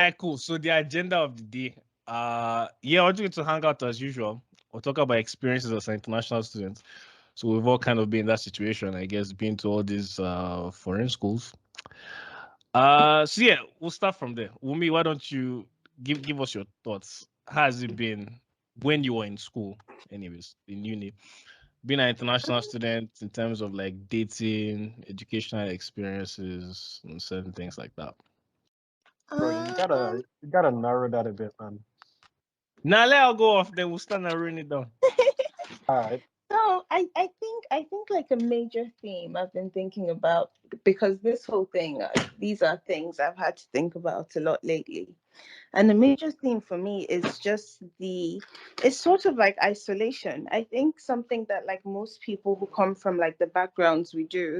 right, cool. So the agenda of the day, yeah, we're going to hang out as usual. We'll talk about experiences as international students. So we've all kind of been in that situation, I guess, been to all these foreign schools. So yeah, we'll start from there. Wumi, why don't you give us your thoughts? How has it been when you were in school, anyways, in uni, being an international student in terms of like dating, educational experiences, and certain things like that? Bro, you gotta narrow that a bit, man. Now let her go off, then we'll start narrowing it down. All right. So I think like a major theme I've been thinking about, because this whole thing, these are things I've had to think about a lot lately. And the major theme for me is just it's sort of like isolation. I think something that like most people who come from like the backgrounds we do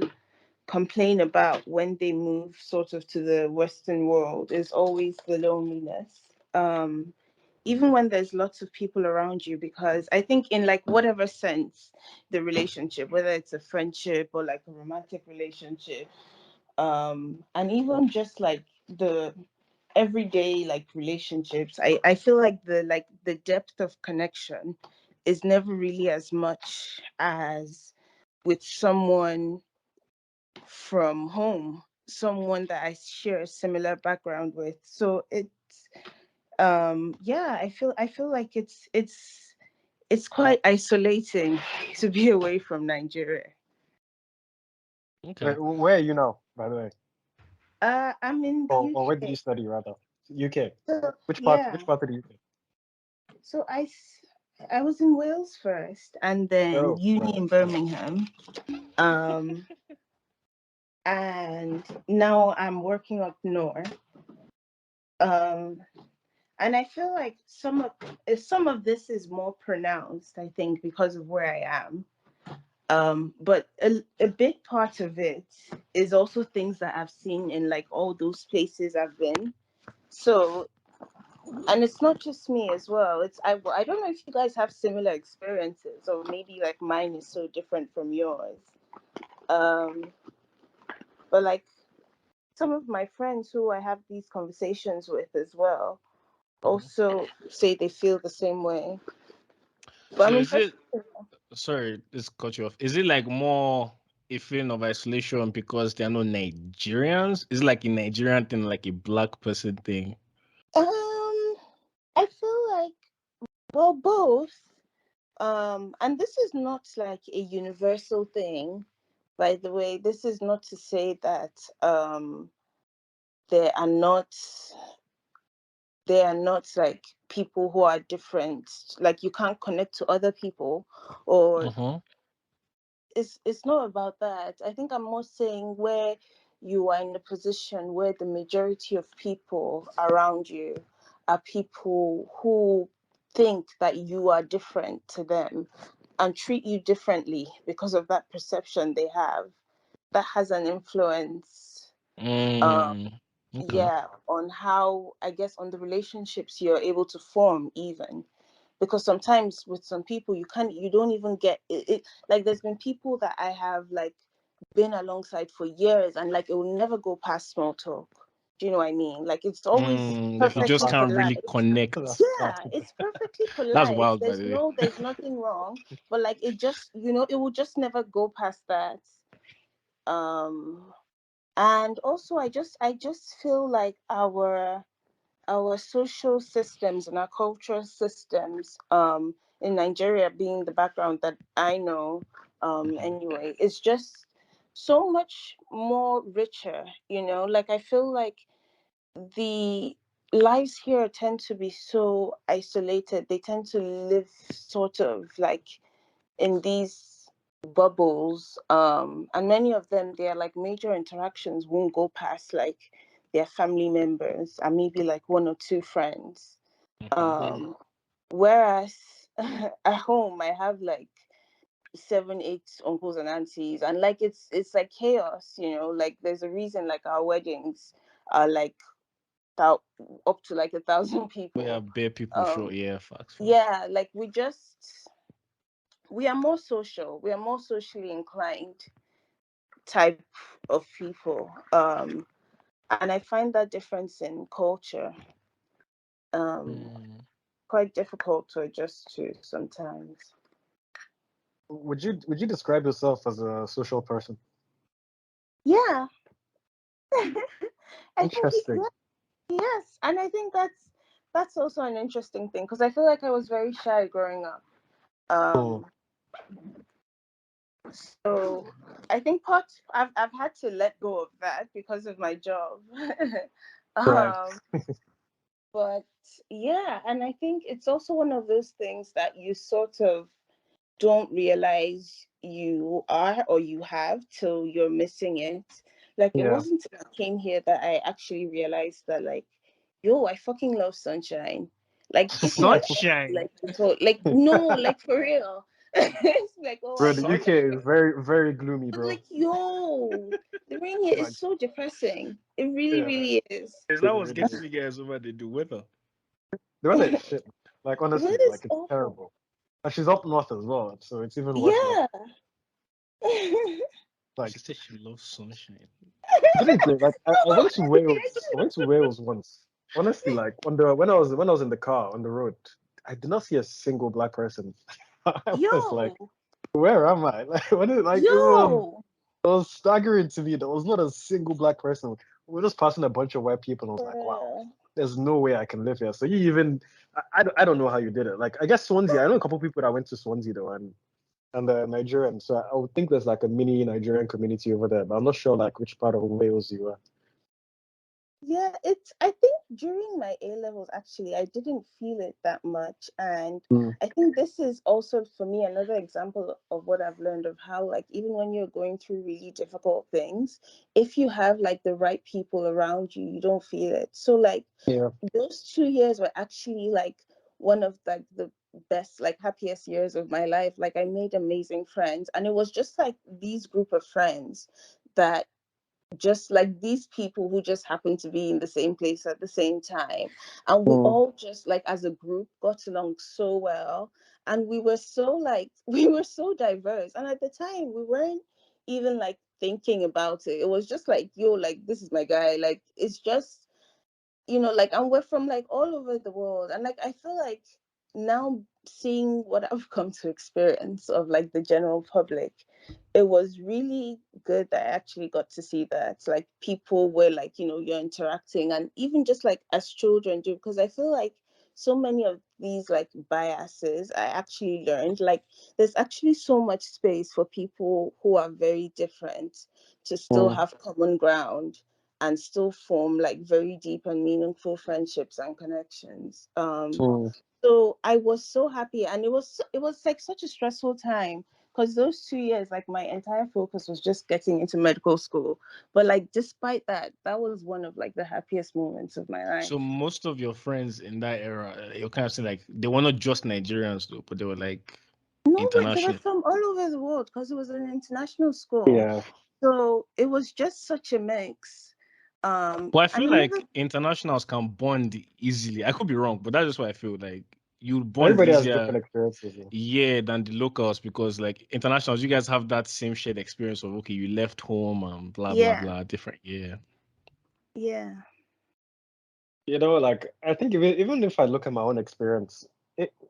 complain about when they move sort of to the Western world is always the loneliness. Even when there's lots of people around you, because I think in like whatever sense the relationship, whether it's a friendship or like a romantic relationship, and even just like the everyday like relationships, I feel like the depth of connection is never really as much as with someone from home, someone that I share a similar background with. So it's yeah, I feel like it's quite isolating to be away from Nigeria. Okay. Where are you now, by the way? I'm in the Or where did UK. you study, rather? UK. So, Which part? yeah. Which part of the UK? So I was in Wales first, and then Oh, uni right. in Birmingham. Um, and now I'm working up north. Um, and I feel like some of this is more pronounced, I think, because of where I am. But a big part of it is also things that I've seen in like all those places I've been. So, and it's not just me as well. I don't know if you guys have similar experiences, or maybe like mine is so different from yours. Um, but like some of my friends who I have these conversations with as well also say they feel the same way. But I So mean, is it, sorry, this cut you off. Is it like more a feeling of isolation because they're not Nigerians? Is it like a Nigerian thing, like a black person thing? I feel like, well, both. And this is not like a universal thing, by the way. This is not to say that there are not like people who are different, like you can't connect to other people, or Uh-huh. it's not about that. I think I'm more saying where you are in a position where the majority of people around you are people who think that you are different to them and treat you differently because of that perception they have. That has an influence, Mm, okay. yeah, on how, I guess, on the relationships you're able to form even. Because sometimes with some people you don't even get it. Like there's been people that I have like been alongside for years, and like it will never go past small talk. Do you know what I mean? Like it's always Like you That's just perfectly can't classic. polite. really connect. That's Yeah, classic. it's perfectly That's polite. wild, by the way. There's nothing wrong, but like it just, it will just never go past that. Um, and also I just feel like our social systems and our cultural systems, in Nigeria, being the background that I know, Mhm. anyway, is just so much more richer. Like I feel like the lives here tend to be so isolated. They tend to live sort of like in these bubbles, and many of them, their like major interactions won't go past like their family members and maybe like one or two friends. Mhm. um Whereas at home I have like 7 8 uncles and aunties, and like it's like chaos. Like there's a reason like our weddings are like thou- up to like 1,000 We people. have bare people show, um yeah, facts, facts. yeah, like we are more social, we are more socially inclined type of people. And I find that difference in culture. quite difficult to adjust to sometimes. Would you describe yourself as a social person? Yeah. I think Interesting. yes, and I think that's also an interesting thing because I feel like I was very shy growing up. Oh, So I think I've had to let go of that because of my job. right. um, but yeah, and I think it's also one of those things that you sort of don't realize you are or you have till you're missing it. Like it Yeah. wasn't till I came here that I actually realized that like, yo, I fucking love sunshine. Like people might Sunshine. like so like no, like for real. It's like, oh, Bro, I the love UK is sunshine. very, very gloomy, But bro. like, yo, the rain here Like, is so depressing. It really, yeah, really is. Is it that what's really getting is. you guys over the weather? The weather is shit. Like, The honestly, weather's like, it's awful. terrible. And she's up north as well, so it's even worse there. Yeah. Like, She said she loves sunshine. funny thing, like, I went to Okay, Wales. I went to Wales once. Honestly, like, when I was in the car on the road, I did not see a single black person. I was like, yo, where am I? Like, when it, like, yo. it was staggering to me. There was not a single black person. We were just passing a bunch of white people, and I was For like, wow, real. there's no way I can live here. So you even, I don't know how you did it. Like, I guess Swansea. I know a couple people that went to Swansea though, and the Nigerian. So I would think there's like a mini Nigerian community over there, but I'm not sure like which part of Wales you are. Yeah, I think during my A levels, actually, I didn't feel it that much. And Mm, I think this is also for me another example of what I've learned of how, like, even when you're going through really difficult things, if you have like the right people around you, you don't feel it. So, like, yeah. those 2 years were actually like one of like the best, like, happiest years of my life. Like, I made amazing friends, and it was just like these group of friends that just like these people who just happened to be in the same place at the same time, and we Mm, all just like as a group got along so well, and we were so like we were so diverse, and at the time we weren't even like thinking about it. It was just like, yo, like this is my guy, like it's just, like, and we're from like all over the world. And like, I feel like now seeing what I've come to experience of like the general public, it was really good that I actually got to see that. Like, people were like, you're interacting, and even just like as children do, because I feel like so many of these like biases I actually learned, like there's actually so much space for people who are very different to still mm, have common ground and still form like very deep and meaningful friendships and connections. mm. So I was so happy, and it was like such a stressful time because those 2 years, like my entire focus was just getting into medical school. But like despite that, that was one of like the happiest moments of my life. So most of your friends in that era, you're kind of saying like they were not just Nigerians though, but they were like No, they were international. from all over the world because it was an international school. Yeah. So it was just such a mix. But I And feel another like internationals can bond easily. I could be wrong, but that's just what I feel like. You bond Everybody has easier, different experiences. Though. yeah, than the locals because like internationals, you guys have that same shared experience of okay, you left home and blah blah yeah, blah, different, yeah. yeah. Like I think even if I look at my own experience,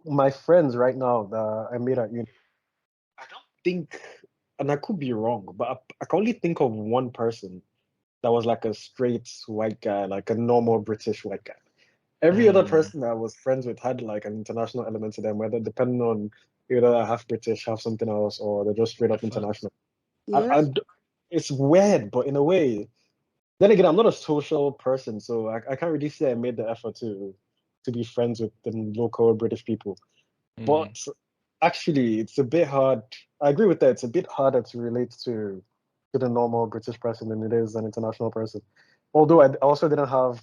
my friends right now that I made at uni, I don't think, and I could be wrong, but I can only think of one person that was like a straight white guy, like a normal British white guy. Every other Mm, person that I was friends with had like an international element to them, whether depending on either half British, half something else, or they're just straight a up fact. international. I, Yeah. I, it's weird, but in a way, then again, I'm not a social person, so I can't really say I made the effort to be friends with the local British people. Mm. But actually, it's a bit hard. I agree with that. It's a bit harder to relate to the normal British person than it is an international person. Although I also didn't have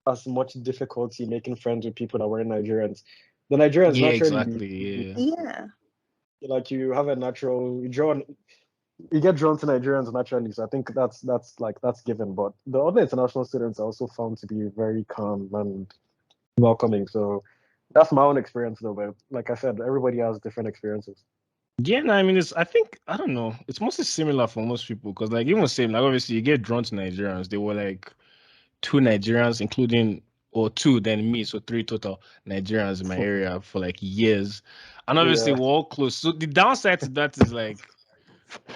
as much difficulty making friends with people that weren't Nigerians. The Nigerians Yeah, naturally, exactly. Yeah. Yeah. like you have a natural you get drawn to Nigerians naturally. So I think that's given. But the other international students I also found to be very calm and welcoming. So that's my own experience though. But like I said, everybody has different experiences. Yeah, no, I mean, I think, I don't know, it's mostly similar for most people because, like, even same, like, obviously, you get drawn to Nigerians. They were like two Nigerians, including or 2, then me, so 3 total Nigerians in my area for like years. And obviously Yeah. we're all close. So the downside to that is like,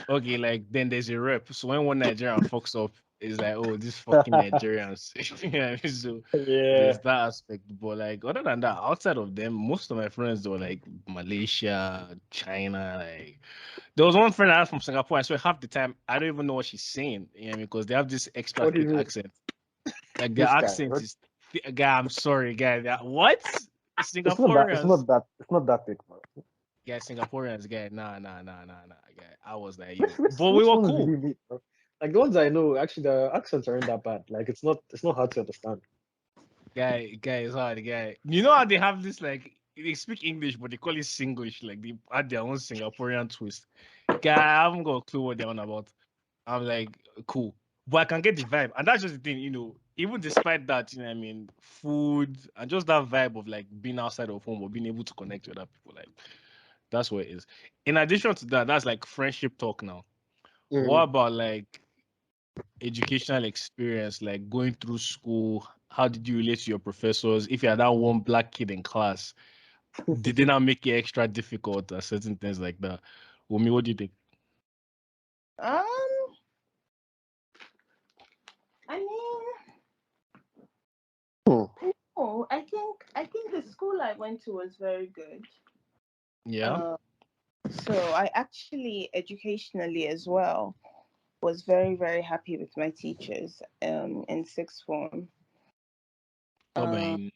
okay, like then there's a rep. So when one Nigerian fucks up, it's like, oh, these fucking Nigerians. Yeah, so Yeah. there's that aspect. But like other than that, outside of them, most of my friends they were like Malaysia, China, like there was one friend I had from Singapore. I swear half the time I don't even know what she's saying. Yeah, because they have this extra What do you thick mean? accent. Like their This guy. accent is guy, I'm sorry, guy. What? It's not that. It's Singaporeans. not that. It's not that big, bro. Yeah, Singaporeans, guy. Nah. Guy. I was like, Which yo. which But we which were ones did cool. you meet, bro? Like the ones I know, actually, the accents aren't that bad. Like it's not hard to understand. Guy is hard, guy. You know how they have this like they speak English, but they call it Singlish, like they add their own Singaporean twist. Guy, I haven't got a clue what they're on about. I'm like, cool. But I can get the vibe. And that's just the thing, even despite that, I mean, food and just that vibe of like being outside of home or being able to connect with other people, like that's what it is. In addition to that, that's like friendship talk now. What about like educational experience, like going through school? How did you relate to your professors? If you had that one black kid in class, did they not make it extra difficult or certain things like that? Wumi, what do you think? Um, I mean, Hmm. no, I think the school I went to was very good. Yeah. So I actually educationally as well was very, very happy with my teachers in sixth form. What about Um,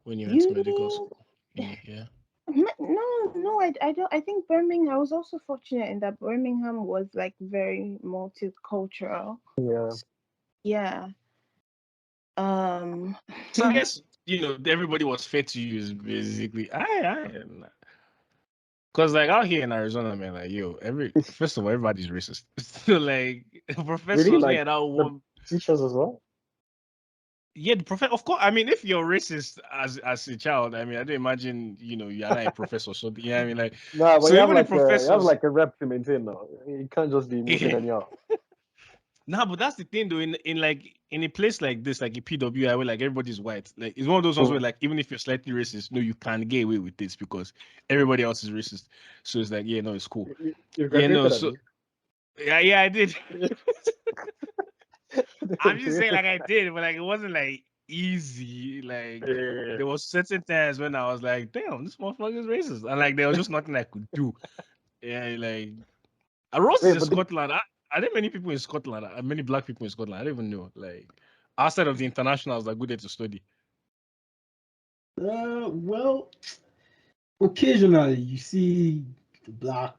when you went to medical uni, school? Yeah. no, I don't. I think Birmingham. I was also fortunate in that Birmingham was like very multicultural. Yeah. Yeah. Um, So I guess everybody was fair to use basically. Cause like out here in Arizona, man, like first of all, everybody's racist. So like Really, professors, we like had our the one. teachers as well. Yeah, the professor. Of course, I mean, if you're racist as a child, I mean, I don't imagine you're not a professor. So yeah, I mean, like, Nah, but so even the you have professors. like a rep to maintain now. You can't just be moving anyhow. Nah, but that's the thing though. In a place like this, like a PWI, where like everybody's white, like it's one of those ones where like even if you're slightly racist, no, you can't get away with this because everybody else is racist. So it's like, yeah, no, it's cool. You Yeah, no, graduated, so Abby. yeah, I did. I'm just saying, Yeah. like I did, but like it wasn't like easy. Like there was certain times when I was like, damn, this motherfucker is racist, and like there was just nothing I could do. Yeah, like Ross is Wait, in but the, Scotland. Are there many people in Scotland? Many black people in Scotland? I don't even know. Like outside of the internationals that go there to study. Well, occasionally you see the black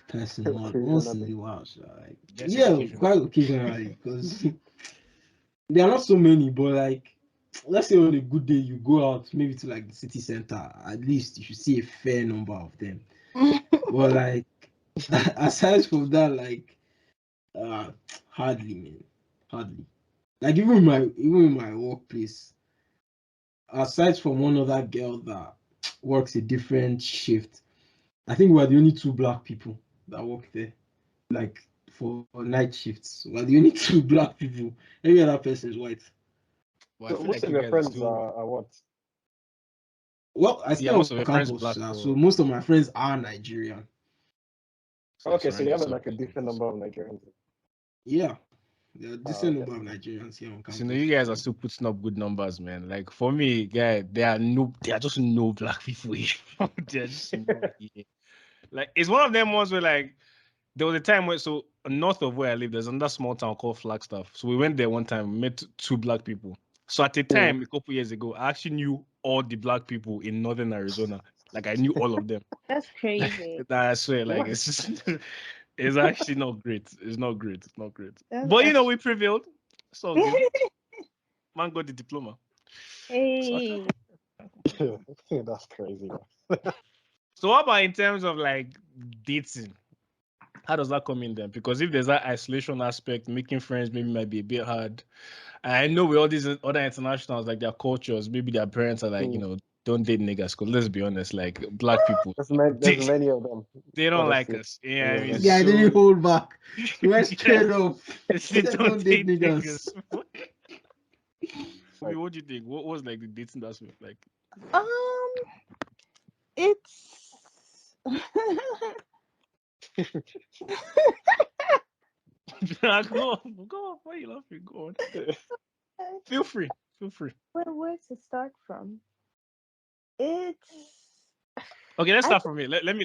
person once in occasionally. a while. So like, Yes, said yeah, occasionally. quite occasionally because there are not so many. But like, let's say on a good day you go out maybe to like the city center. At least you should see a fair number of them. But like, aside from that, like, hardly, man, hardly. Like even in my workplace, aside from one other girl that works a different shift, I think we're the only two black people that work there. Like for night shifts, we're the only two black people. Every other person is white. Well, I So feel most like of you your guys friends do. are what? Well, I Yeah, stay most on of your friends campus, black, so most of my friends are Nigerian. so you Okay, so surround you have yourself like a with decent Nigerians. number of Nigerians. Yeah, there are decent Okay. number of Nigerians here on So campus. you guys are still putting up good numbers, man. Like for me, guy, there are just no black people here. There are just no here. Like it's one of them ones where like there was a time where north of where I live, there's another small town called Flagstaff. So we went there one time, met 2 black people. So at the time, a couple years ago, I actually knew all the black people in northern Arizona. Like I knew all of them. That's crazy. I swear, like What? it's just it's actually not great. It's not great. It's not great. That's But actually... we prevailed. It's all good. Man got the diploma. So, Hey. That's crazy. so what about in terms of like dating? How does that come in then? Because if there's that isolation aspect, making friends maybe might be a bit hard. I know with all these other internationals, like their cultures, maybe their parents are like, don't date niggas. Because let's be honest, like black people, There's many of them. they don't like Honestly, us. Yeah, many I of mean, them. Yeah, I didn't so hold back. He went yeah, straight up. He they said, don't "Don't date date niggas." niggas. for me, what do you think? What was like the dating aspect like? It's Go on. Why are you laughing? Go on. Feel free. Feel free. where to start from? It's Okay, let's I start from here. Let me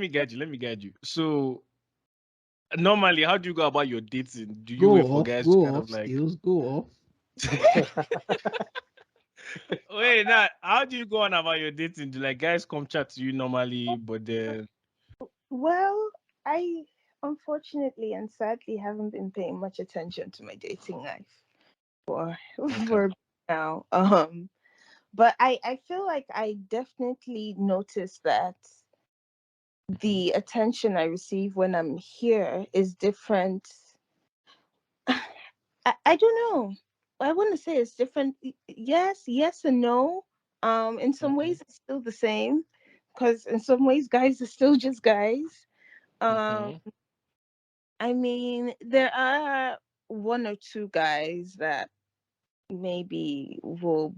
guide you. Let me guide you. So normally, how do you go about your dating? Do you wait for guys to kind of like skills, go off. wait now? How do you go on about your dating? Do like guys come chat to you normally, but then well, I unfortunately and sadly haven't been paying much attention to my dating life for okay. for now. But I feel like I definitely noticed that the attention I receive when I'm here is different. I don't know. I want to say it's different. Yes and no. In some Mhm, ways it's still the same, because in some ways guys are still just guys. Um, mhm. I mean, there are one or two guys that maybe will